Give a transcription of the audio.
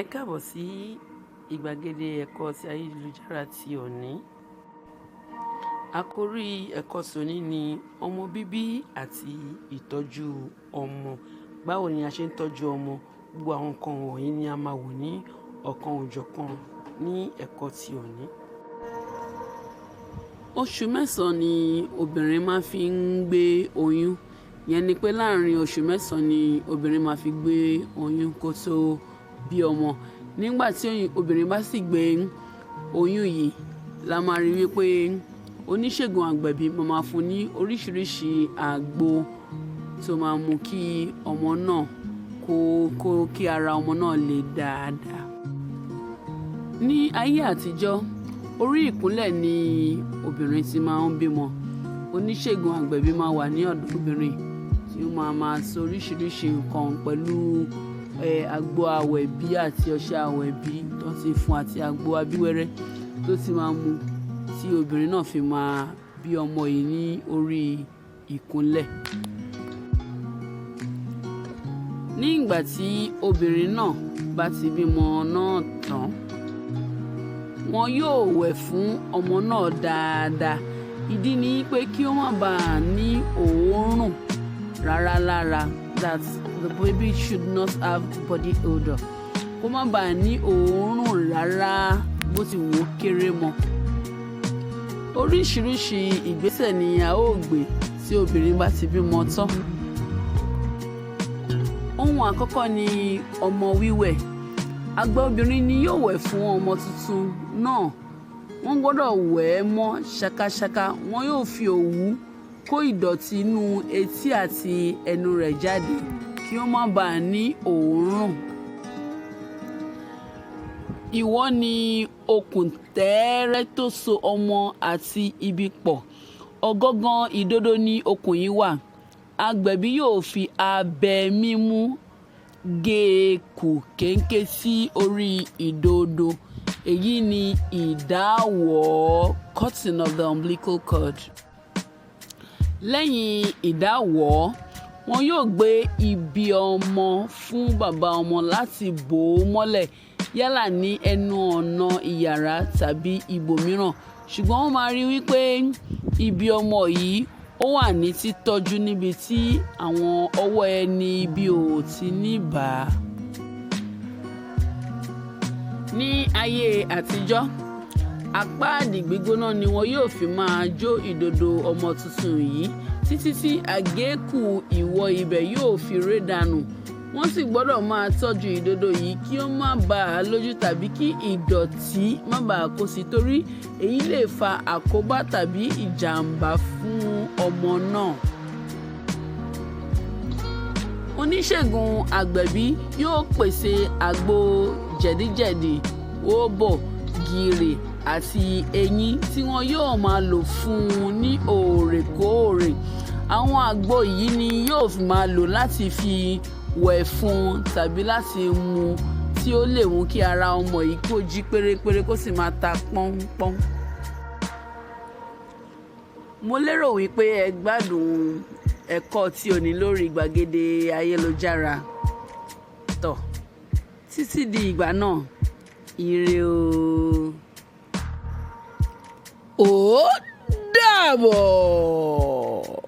Ẹ káàbọ̀ sí ìgbàgede ẹ̀kọ́ ti ayélujára ti òní. Àkórí ẹ̀kọ́ tòní ni ọmọ bíbí àti ìtọ́jú ọmọ. Báwo ni a ṣe ń tọ́jú ọmọ? Gbogbo àwọn nǹkan wọ̀nyí ni a máa wò ní ọ̀kan òjọ̀kan ní ẹ̀kọ́ ti òní. Oṣù mẹ́sàn-án ni obìnrin máa fi ń gbé oyún. Ìyẹn ni pé láàárín oṣù mẹ́sàn-án ni obìnrin máa fi gbé oyún kó tó bí ọmọ. Nígbà tí obìnrin bá sì gbé oyún yìí, la máa rí wípé oníṣègùn àgbẹ̀bí máa fún ní oríṣiríṣi àgbo tó máa mú kí ọmọ náà kí ara ọmọ náà le dáadáa. Ní ayé àtijọ́, orí ìkúnlẹ̀ ni obìnrin ti máa ń bímọ. Oníṣègùn àgbẹ̀bí máa wà ní ọ̀dọ̀ obìnrin tí ó máa sọ oríṣiríṣi nǹkan pẹ̀lú àgbo àwẹ̀bí àti ọṣẹ àwẹ̀bí tó ti fún àti àgbo abíwẹ́rẹ́ tó ti máa mú tí obìnrin náà fi máa bí ọmọ yìí ní orí ìkúnlẹ̀. Ní ìgbà tí obìnrin náà bá ti bímọ náà tán, wọn yóò wẹ̀ fún ọmọ náà dáadáa. Ìdí ni pé kí ó má bàa ní òórùn rárá lára, that the baby should not have body odor. Kó má bàa ní òórùn rárá bó ti wù ó kéré mọ́. Oríṣiríṣi ìgbésẹ̀ ni a ó gbé tí obìnrin bá ti bímọ tán. Ohun àkọ́kọ́ ni ọmọ wíwẹ̀. Àgbà obìnrin ni yóò wẹ̀ fún ọmọ tuntun náà. Wọ́n gbọ́dọ̀ wẹ̀ ẹ́ mọ́ ṣákáṣáká. Wọ́n yóò fi òwú kó ìdọ̀tí inú etí àti ẹnu rẹ̀ jáde kí ó má bàa ní òórùn. Ìwọ́ ni okùn tẹ́ẹ́rẹ́ tó so ọmọ àti ibi pọ̀. Ọ̀gángan ìdodo ni okùn yìí wà. Agbẹ̀bí yóò fi abẹ mímú gé e kù kéńké sí orí ìdodo. Èyí ni ìdáwọ́, cutting of the umbilical cord. Lẹ́yìn ìdáwọ́, wọn yóò gbé ibi ọmọ fún bàbá ọmọ láti bò ó mọ́lẹ̀ yálà ní ẹnu ọ̀nà ìyàrá tàbí ibòmíràn. Ṣùgbọ́n wọ́n máa rí wípé ibi ọmọ yìí ó wà ní títọ́jú níbi tí àwọn ọwọ́ ẹni ibi ò ti ní bà á. Ní ayé àtijọ́, àpáàdì gbígbóná ni wọn yóò fi máa jó ìdodo ọmọ tuntun yìí títí tí àgékù ìwọ ibẹ̀ yóò fi ré dànù. Wọ́n sì gbọ́dọ̀ máa tọ́jú ìdodo yìí kí ó má bàa lójú tàbí kí ìdọ̀tí má bàa kó sí, torí èyí lè fa àkóbá tàbí ìjàmbá fún ọmọ náà. Oníṣègùn àgbẹ̀bí yóò pèsè àgbo jẹ̀díjẹ̀dí, òbò, gìrì àti eyín tí wọn yóò máa lò fún un ní òòrèkóòrè. Àwọn àgbo yìí ni yóò fi máa lò láti fi wẹ̀ fún un tàbí láti mu tí ó lè mú kí ara ọmọ yìí kó jí pérépéré kó sì máa ta pọ́npọ́n. Mo lérò wípé ẹ gbádùn ẹ̀kọ́ tí òní lórí gbàgede ayélujára. Títí di ìgbà náà, ire o. Ó dàbọ̀.